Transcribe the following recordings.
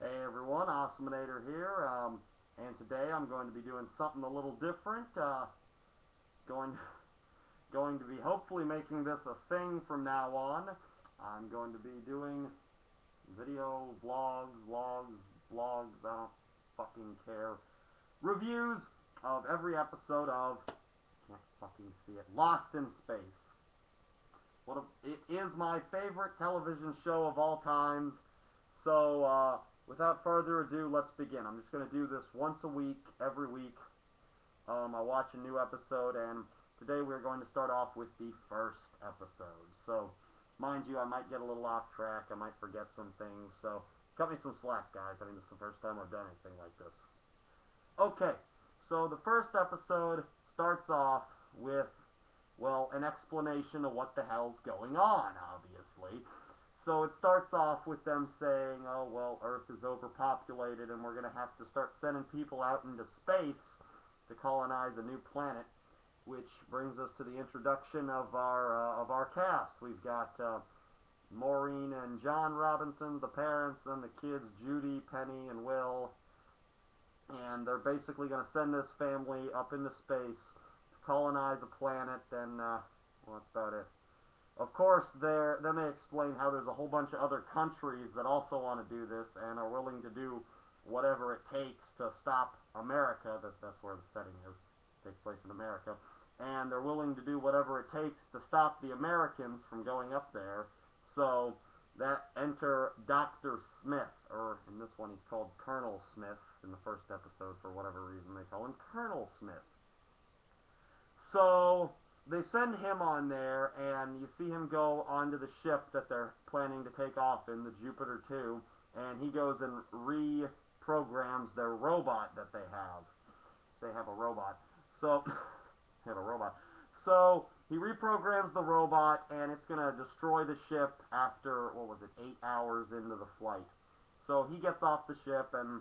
Hey everyone, Awesominator here, and today I'm going to be doing something a little different. Going, going to be hopefully making this a thing from now on. I'm going to be doing video, vlogs, logs, blogs, I don't fucking care, reviews of every episode of, can't fucking see it, Lost in Space. It is my favorite television show of all times. So, without further ado, let's begin. I'm just going to do this once a week, every week. I watch a new episode, and today we're going to start off with the first episode. So, mind you, I might get a little off track. I might forget some things. So, cut me some slack, guys. I mean, this is the first time I've done anything like this. Okay, so the first episode starts off with, well, an explanation of what the hell's going on, obviously. So it starts off with them saying, oh, well, Earth is overpopulated and we're going to have to start sending people out into space to colonize a new planet, which brings us to the introduction of our cast. We've got Maureen and John Robinson, the parents, then the kids, Judy, Penny, and Will, and they're basically going to send this family up into space to colonize a planet, and, well, that's about it. Of course, then they explain how there's a whole bunch of other countries that also want to do this and are willing to do whatever it takes to stop America. That's where the setting is. It takes place in America. And they're willing to do whatever it takes to stop the Americans from going up there. So that enter Dr. Smith, or in this one he's called Colonel Smith. In the first episode, for whatever reason, they call him Colonel Smith. So they send him on there, and you see him go onto the ship that they're planning to take off in, the Jupiter 2, and he goes and reprograms their robot that they have. They have a robot. So, they have a robot. So, he reprograms the robot, and it's going to destroy the ship after, 8 hours into the flight. So, he gets off the ship, and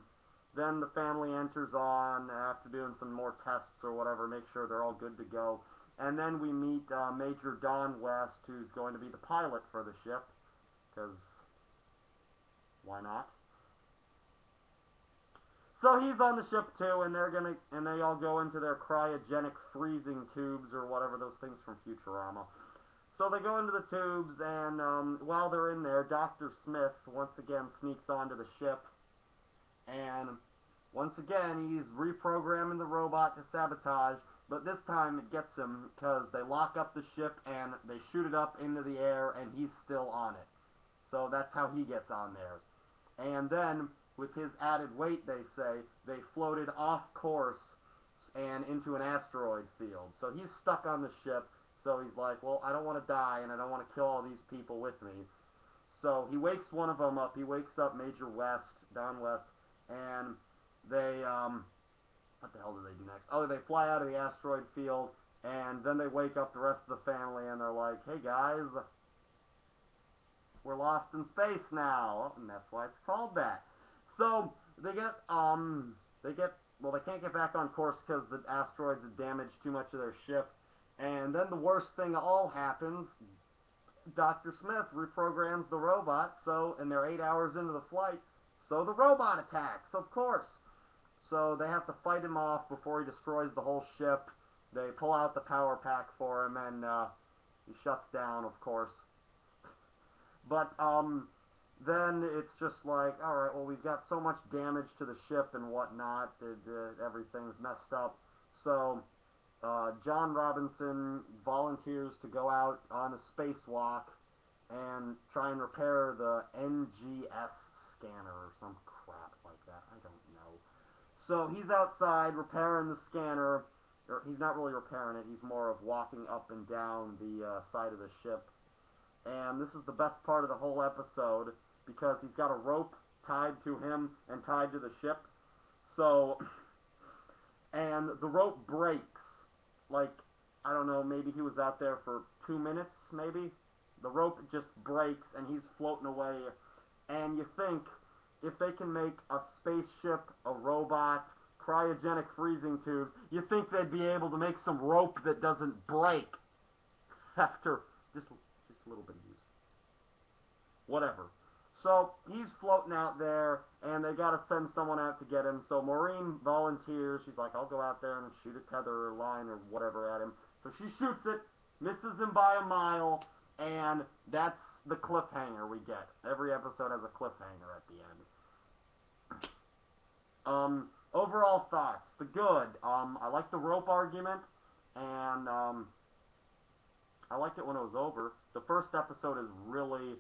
then the family enters on after doing some more tests or whatever, make sure they're all good to go. And then we meet Major Don West, who's going to be the pilot for the ship, because why not? So he's on the ship too, and they all go into their cryogenic freezing tubes or whatever, those things from Futurama. So they go into the tubes, and while they're in there, Dr. Smith once again sneaks onto the ship, and once again he's reprogramming the robot to sabotage. But this time it gets him because they lock up the ship and they shoot it up into the air and he's still on it. So that's how he gets on there. And then, with his added weight, they say, they floated off course and into an asteroid field. So he's stuck on the ship, so he's like, well, I don't want to die and I don't want to kill all these people with me. So he wakes one of them up. He wakes up Major West, Don West, and they, what the hell do they do next? Oh, they fly out of the asteroid field, and then they wake up the rest of the family, and they're like, hey guys, we're lost in space now, and that's why it's called that. So, they can't get back on course because the asteroids have damaged too much of their ship, and then the worst thing of all happens. Dr. Smith reprograms the robot, and they're 8 hours into the flight, so the robot attacks, of course. So they have to fight him off before he destroys the whole ship. They pull out the power pack for him, and he shuts down, of course. But then it's just like, all right, well, we've got so much damage to the ship and whatnot. Everything's messed up. So John Robinson volunteers to go out on a spacewalk and try and repair the NGS scanner or some crap like that. I don't know. So he's outside repairing the scanner, or he's not really repairing it, he's more of walking up and down the side of the ship. And this is the best part of the whole episode, because he's got a rope tied to him and tied to the ship. So, and the rope breaks, like, I don't know, maybe he was out there for 2 minutes, maybe? The rope just breaks and he's floating away, and you think, if they can make a spaceship, a robot, cryogenic freezing tubes, you think they'd be able to make some rope that doesn't break after just a little bit of use. Whatever. So he's floating out there, and and they gotta send someone out to get him. So Maureen volunteers. She's like, I'll go out there and shoot a tether or line or whatever at him. So she shoots it, misses him by a mile, and that's the cliffhanger we get. Every episode has a cliffhanger at the end. Overall thoughts. The good. I like the rope argument, and I liked it when it was over. The first episode is really,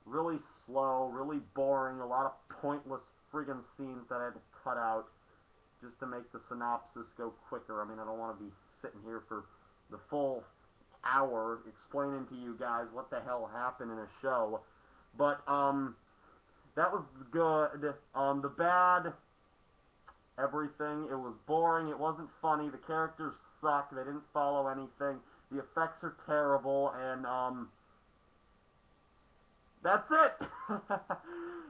really slow, really boring. A lot of pointless friggin' scenes that I had to cut out just to make the synopsis go quicker. I mean, I don't want to be sitting here for the full hour explaining to you guys what the hell happened in a show. But, that was good. The bad, everything. It was boring. It wasn't funny. The characters suck. They didn't follow anything. The effects are terrible, and, that's it!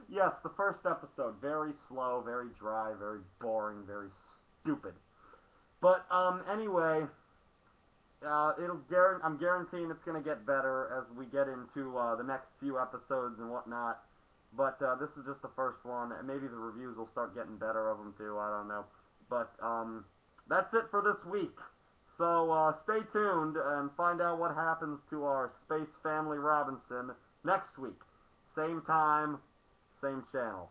Yes, the first episode. Very slow, very dry, very boring, very stupid. But, anyway, I'm guaranteeing it's gonna get better as we get into, the next few episodes and whatnot. But, this is just the first one, and maybe the reviews will start getting better of them too, I don't know. But, that's it for this week. So, stay tuned and find out what happens to our Space Family Robinson next week. Same time, same channel.